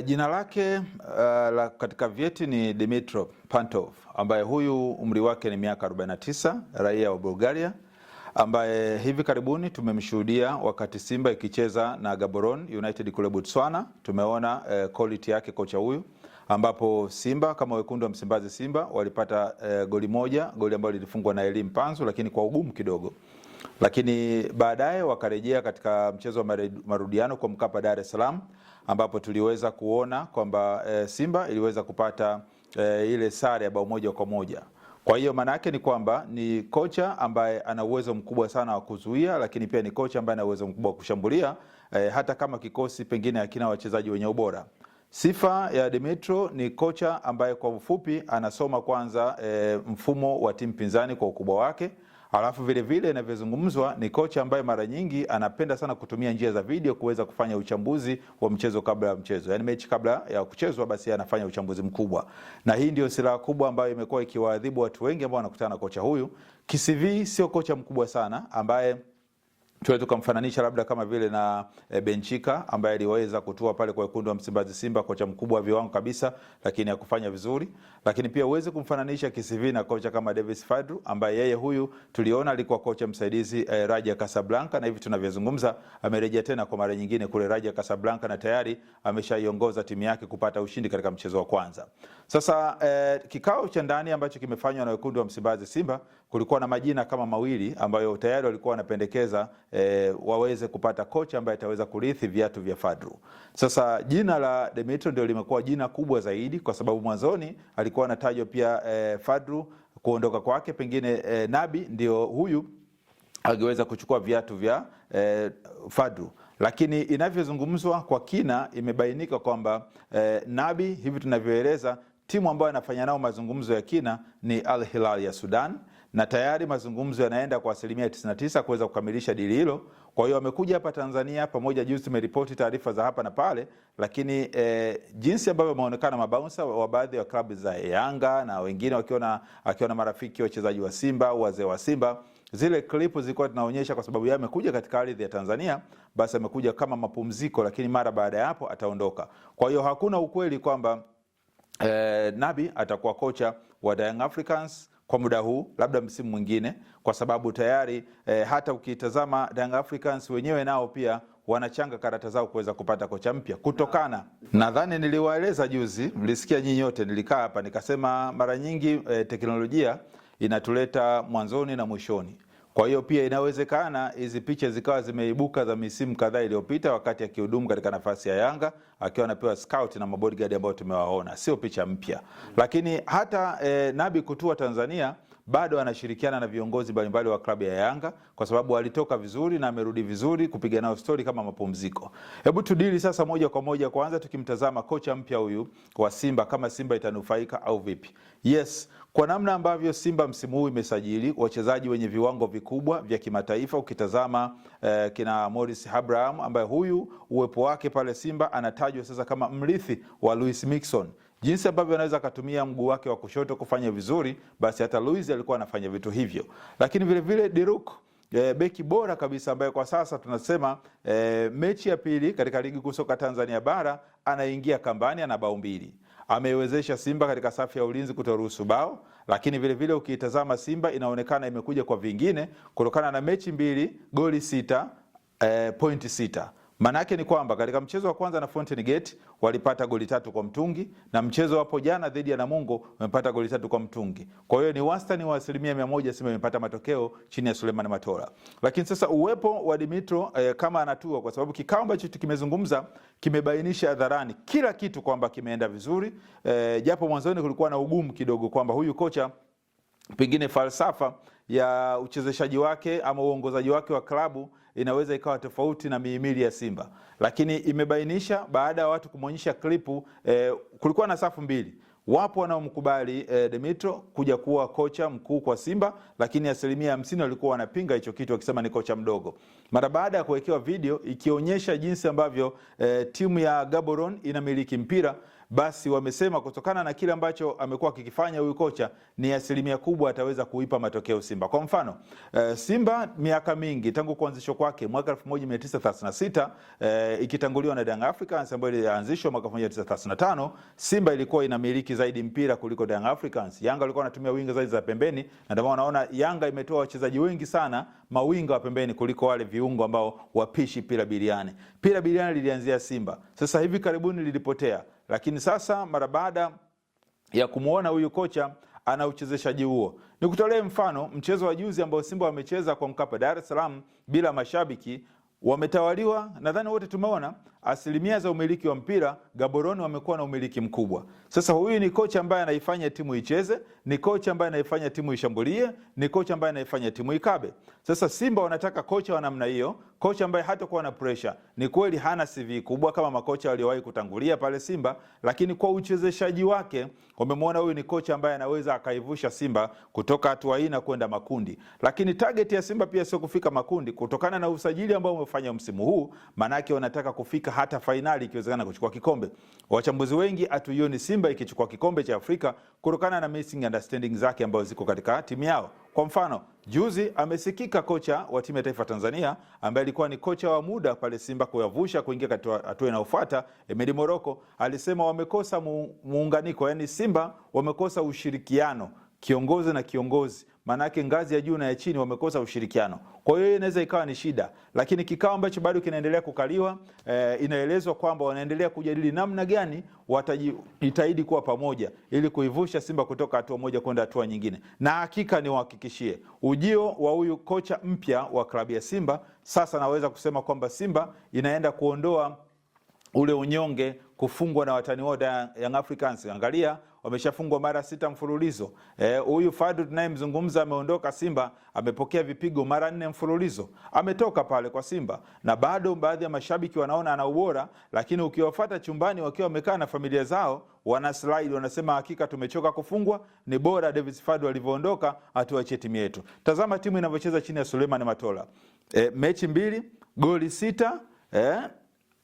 Jina lake katika vyeti ni Dimitrov Pantov, ambaye huyu umri wake ni miaka 49, raia wa Bulgaria, ambaye hivi karibuni tumemshuhudia wakati Simba ikicheza na Gaborone United kule Botswana. Tumeona quality yake kocha huyu, ambapo Simba kama wekundu wa Msimbazi Simba walipata goli moja, goli ambalo lilifungwa na Elie Mpanzu lakini kwa ugumu kidogo. Lakini baadaye wakarejea katika mchezo wa marudiano kwa Mkapa Dar es Salaam, ambapo tuliweza kuona kwamba Simba iliweza kupata ile sare ya bao moja kwa moja. Kwa hiyo maana yake ni kwamba ni kocha ambaye ana uwezo mkubwa sana wa kuzuia, lakini pia ni kocha ambaye ana uwezo mkubwa wa kushambulia hata kama kikosi pengine hakina wachezaji wenye ubora. Sifa ya Dimitro ni kocha ambaye kwa ufupi anasoma kwanza mfumo wa timu pinzani kwa ukubwa wake. Alafu vile vile inavyozungumzwa ni kocha ambaye mara nyingi anapenda sana kutumia njia za video kuweza kufanya uchambuzi wa mchezo kabla ya mchezo. Yaani mechi kabla ya kuchezwa basi anafanya uchambuzi mkubwa. Na hii ndio silaha kubwa ambayo imekuwa ikiwaadhibu watu wengi ambao wanakutana na kocha huyu. KCV sio kocha mkubwa sana ambaye tuweze kumfananisha labda kama vile na Benchika ambaye aliweza kutua pale kwa wekundu wa Msimbazi Simba, kocha mkubwa wa viwango kabisa lakini hakufanya vizuri. Lakini pia uweze kumfananisha KCV na kocha kama Davis Fadlu ambaye yeye huyu tuliona alikuwa kocha msaidizi Raja Casablanca, na hivi tunavyozungumza amerejea tena kwa mara nyingine kule Raja Casablanca na tayari ameshaiongoza timu yake kupata ushindi katika mchezo wa kwanza. Sasa kikao cha ndani ambacho kimefanywa na wekundu wa Msimbazi Simba, kulikuwa na majina kama mawili ambayo tayari walikuwa wanapendekeza waweze kupata kocha ambaye ataweza kurithi viatu vya Fadlu. Sasa jina la Dimitro ndio limekuwa jina kubwa zaidi, kwa sababu mwanzoni alikuwa anatajwa pia Fadlu kuondoka kwake, pengine Nabi ndio huyu angeweza kuchukua viatu vya Fadlu. Lakini inavyozungumzwa kwa kina imebainika kwamba Nabi, hivi tunavyoeleza, timu ambayo anafanya nao mazungumzo ya kina ni Al Hilal ya Sudan, na tayari mazungumzo yanaenda kwa 99% kuweza kukamilisha dili hilo. Kwa hiyo wamekuja hapa Tanzania pamoja, juzi tumeripoti taarifa za hapa na pale, lakini jinsi ambavyo wameonekana mabouncer wa baadhi ya klabu za Yanga na wengine wakiona marafiki wachezaji wa Simba, wazee wa Simba, zile klipu zilikuwa zinaonyesha kwa sababu yeye amekuja katika ardhi ya Tanzania, basi amekuja kama mapumziko, lakini mara baada ya hapo ataondoka. Kwa hiyo hakuna ukweli kwamba Nabi atakuwa kocha wa Young Africans kwa muda huu, labda msimu mwingine, kwa sababu tayari hata ukitazama Young Africans wenyewe nao pia wanachanga karata zao kuweza kupata kocha mpya kutokana. Nadhani niliwaeleza juzi, mlisikia nyinyi yote, nilikaa hapa nikasema mara nyingi teknolojia inatuleta mwanzoni na mwishoni. Kwa hiyo pia inawezekana hizi picha zikawa zimeibuka za misimu kadhaa iliyopita wakati akihudumu katika nafasi ya Yanga akiwa anapewa scout na mabodyguard ambao tumewaona, sio picha mpya. Lakini hata Nabi kutua Tanzania bado anashirikiana na viongozi mbalimbali wa klabu ya Yanga kwa sababu alitoka vizuri na amerudi vizuri kupiga nao story kama mapumziko. Hebu tudili sasa moja kwa moja, kwanza tukimtazama kocha mpya huyu wa Simba, kama Simba itanufaika au vipi. Yes, kwa namna ambavyo Simba msimu huu imesajili wachezaji wenye viwango vikubwa vya kimataifa, ukitazama kina Morris Abraham ambaye huyu uwepo wake pale Simba anatajwa sasa kama mrithi wa Luis Mixon. Jinsi ambavyo anaweza kutumia mguu wake wa kushoto kufanya vizuri, basi hata Luis alikuwa anafanya vitu hivyo. Lakini vile vile Diruk, beki bora kabisa ambaye kwa sasa tunasema mechi ya pili katika ligi kuu soka Tanzania bara anaingia kambani, ana bao 2. Ameiwezesha Simba katika safu ya ulinzi kutoruhusu bao, lakini vile vile ukiitazama Simba inaonekana imekuja kwa vingine kutokana na mechi 2, goli 6, pointi 6. Manake ni kwamba katika mchezo wa kwanza na Fountain Gate walipata goli 3 kwa mtungi, na mchezo hapo jana dhidi ya Namungo wamepata goli 3 kwa mtungi. Kwa hiyo ni wastani wa 100% Simba imepata matokeo chini ya Suleiman Matola. Lakini sasa uwepo wa Dimitro kama anatua, kwa sababu kikao ambacho kimezungumza kimebainisha hadharani kila kitu kwamba kimeenda vizuri, japo mwanzoni kulikuwa na ugumu kidogo kwamba huyu kocha pengine falsafa ya uchezeshaji wake ama uongozaji wake wa klabu inaweza ikawa tofauti na mihimili ya Simba. Lakini imebainisha baada ya watu kumonyesha klipu, kulikuwa na safu mbili. Wapo wanaomkubali Dimitro kuja kuwa kocha mkuu kwa Simba, lakini 50% walikuwa wanapinga hicho kitu wakisema ni kocha mdogo. Mara baada ya kuwekewa video ikionyesha jinsi ambavyo timu ya Gaborone inamiliki mpira, basi wamesema kutokana na kile ambacho amekuwa akikifanya huyu kocha ni asilimia kubwa ataweza kuipa matokeo Simba. Kwa mfano, Simba miaka mingi tangu kuanzishwa kwake mwaka 1936 ikitanguliwa na Young Africans ambayo ilianzishwa mwaka 1935, Simba ilikuwa inamiliki zaidi mpira kuliko Young Africans. Yanga walikuwa wanatumia winga zaidi za pembeni, na ndio maana unaona Yanga imetoa wachezaji wengi sana mawinga wa pembeni kuliko wale viungo ambao wapishi pira biliani. Pira biliani lilianzia Simba. Sasa hivi karibuni lilipotea. Lakini sasa mara baada ya kumuona huyu kocha ana uchezeshaji huo. Nikutolee mfano mchezo wa juzi ambao Simba wamecheza kwa Mkapa Dar es Salaam bila mashabiki, wametawaliwa, nadhani wote tumeona asilimia za umiliki wa mpira Gaborone wamekuwa na umiliki mkubwa. Sasa huyu ni kocha ambaye anaifanya timu icheze, ni kocha ambaye anaifanya timu ishambulie, ni kocha ambaye anaifanya timu ikabe. Sasa Simba wanataka kocha wa namna hiyo, kocha ambaye hatakuwa na pressure. Ni kweli hana CV kubwa kama makocha waliowahi kutangulia pale Simba, lakini kwa uchezeshaji wake wamemwona huyu ni kocha ambaye anaweza akaivusha Simba kutoka hatua hii na kwenda makundi. Lakini target ya Simba pia sio kufika makundi kutokana na usajili ambao umefanya msimu huu, maana yake wanataka kufika hata fainali ikiwezekana kuchukua kikombe. Wachambuzi wengi hatuioni Simba ikichukua kikombe cha Afrika kutokana na missing understanding zake ambazo ziko katika timu yao. Kwa mfano, juzi amesikika kocha wa timu ya taifa Tanzania ambaye alikuwa ni kocha wa muda pale Simba kuyavusha kuingia katika hatua inayofuata, Emedi Moroko, alisema wamekosa muunganiko, yani Simba wamekosa ushirikiano, kiongozi na kiongozi. Maana yake ngazi ya juu na ya chini wamekosa ushirikiano. Kwa hiyo inaweza ikawa ni shida, lakini kikao ambacho bado kinaendelea kukaliwa, inaelezwa kwamba wanaendelea kujadili namna gani watajitahidi kuwa pamoja ili kuivusha Simba kutoka hatua moja kwenda hatua nyingine. Na hakika ni wahakikishie ujio wa huyu kocha mpya wa klabu ya Simba, sasa naweza kusema kwamba Simba inaenda kuondoa ule unyonge, kufungwa na watani wote Young Africans. Angalia, wameshafungwa mara 6 mfululizo. Huyu Fadlu tunayemzungumza ameondoka Simba, amepokea vipigo mara 4 mfululizo. Ametoka pale kwa Simba na bado baadhi ya mashabiki wanaona ana ubora, lakini ukiwafuata chumbani wakiwa wamekaa na familia zao, wana slide wanasema hakika tumechoka kufungwa, ni bora David Fadlu alivyoondoka atuachie timu yetu. Tazama timu inavyocheza chini ya Suleiman Matola. Mechi 2, goli 6,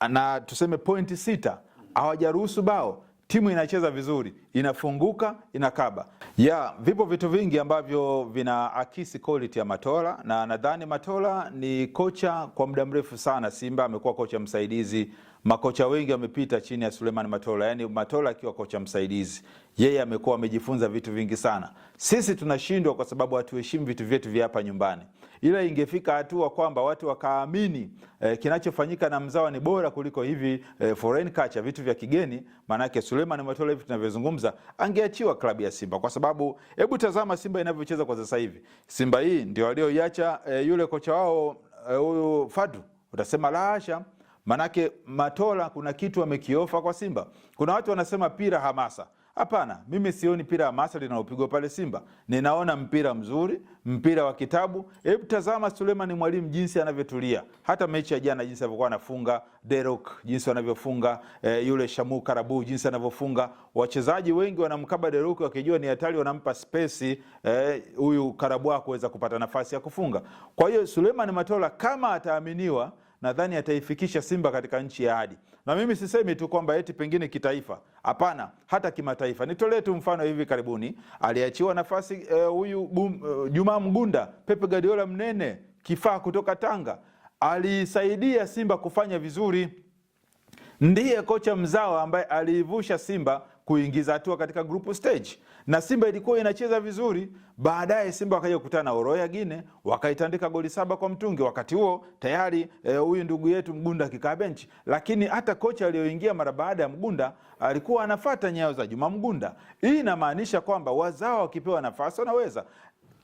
na tuseme pointi 6, hawajaruhusu bao. Timu inacheza vizuri, inafunguka, inakaba. Vipo vitu vingi ambavyo vinaakisi quality ya Matola, na nadhani Matola ni kocha kwa muda mrefu sana Simba, amekuwa kocha msaidizi. Makocha wengi wamepita chini ya Suleiman Matola, yani Matola akiwa kocha msaidizi, yeye amekuwa amejifunza vitu vingi sana. Sisi tunashindwa kwa sababu hatuheshimu vitu vyetu vya hapa nyumbani. Ila ingefika hatua kwamba watu wakaamini kinachofanyika na mzawa ni bora kuliko hivi foreign culture, vitu vya kigeni, maana yake Suleiman Matola hivi tunavyozungumza angeachiwa klabu ya Simba. Kwa sababu hebu tazama Simba inavyocheza kwa sasa hivi. Simba hii ndio walioiacha yule kocha wao huyu Fadlu, utasema la hasha. Manake Matola kuna kitu amekiofa kwa Simba. Kuna watu wanasema pira hamasa. Hapana, mimi sioni pira hamasa linalopigwa pale Simba. Ninaona mpira mzuri, mpira wa kitabu. Hebu tazama Suleiman Mwalimu jinsi anavyotulia. Hata mechi ya jana jinsi alivyokuwa anafunga, Derok jinsi anavyofunga, yule Shamu Karabu jinsi anavyofunga. Wachezaji wengi wanamkaba Derok wakijua ni hatari, wanampa space huyu Karabu kuweza kupata nafasi ya kufunga. Kwa hiyo Suleiman Matola kama ataaminiwa, nadhani ataifikisha Simba katika nchi ya ahadi. Na mimi sisemi tu kwamba eti pengine kitaifa. Hapana, hata kimataifa. Nitolee tu mfano hivi karibuni, aliachiwa nafasi huyu Juma Mgunda, Pepe Guardiola mnene, kifaa kutoka Tanga. Alisaidia Simba kufanya vizuri. Ndiye kocha mzawa ambaye aliivusha Simba kuingiza hatua katika group stage. Na Simba ilikuwa inacheza vizuri. Baadaye Simba wakaja kukutana na Oroya Gine, wakaitandika goli 7 kwa mtungi. Wakati huo tayari huyu ndugu yetu Mgunda akikaa benchi. Lakini hata kocha aliyoingia mara baada ya Mgunda alikuwa anafuata nyayo za Juma Mgunda. Hii inamaanisha kwamba wazao wakipewa nafasi wanaweza.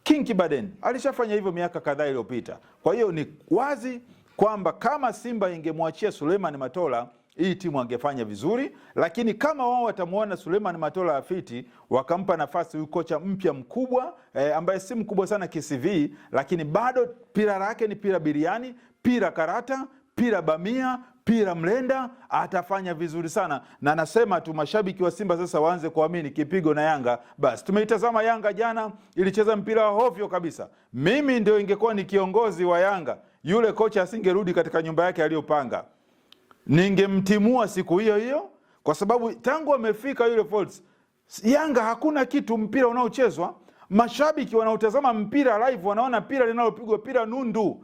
King Kibaden alishafanya hivyo miaka kadhaa iliyopita. Kwa hiyo ni wazi kwamba kama Simba ingemwachia Suleiman Matola, hii timu angefanya vizuri. Lakini kama wao watamuona Suleiman Matola afiti, wakampa nafasi huyu kocha mpya mkubwa ambaye si mkubwa sana KCV, lakini bado pira lake ni pira biriani, pira karata, pira bamia, pira mlenda, atafanya vizuri sana. Na nasema tu mashabiki wa Simba sasa waanze kuamini kipigo na Yanga. Basi tumeitazama Yanga jana, ilicheza mpira wa hovyo kabisa. Mimi ndio ingekuwa ni kiongozi wa Yanga, yule kocha asingerudi katika nyumba yake aliyopanga. Ningemtimua siku hiyo hiyo, kwa sababu tangu amefika yule Folz, Yanga hakuna kitu, mpira unaochezwa, mashabiki wanaotazama mpira live wanaona pira linalopigwa, pira nundu,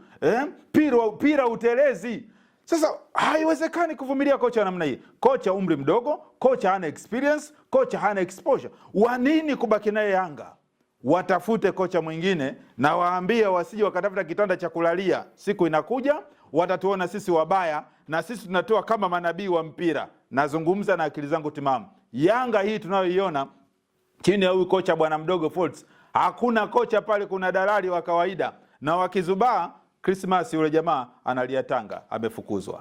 pira utelezi. Sasa haiwezekani kuvumilia kocha namna hii. Kocha umri mdogo, kocha hana experience, kocha hana exposure. Wanini kubaki naye Yanga? Watafute kocha mwingine na waambie wasije wakatafuta kitanda cha kulalia. Siku inakuja watatuona sisi wabaya na sisi tunatoa kama manabii wa mpira. Nazungumza na akili zangu timamu. Yanga hii tunayoiona chini ya huyu kocha bwana mdogo Folz, hakuna kocha pale, kuna dalali wa kawaida, na wakizubaa Christmas yule jamaa analia Tanga, amefukuzwa.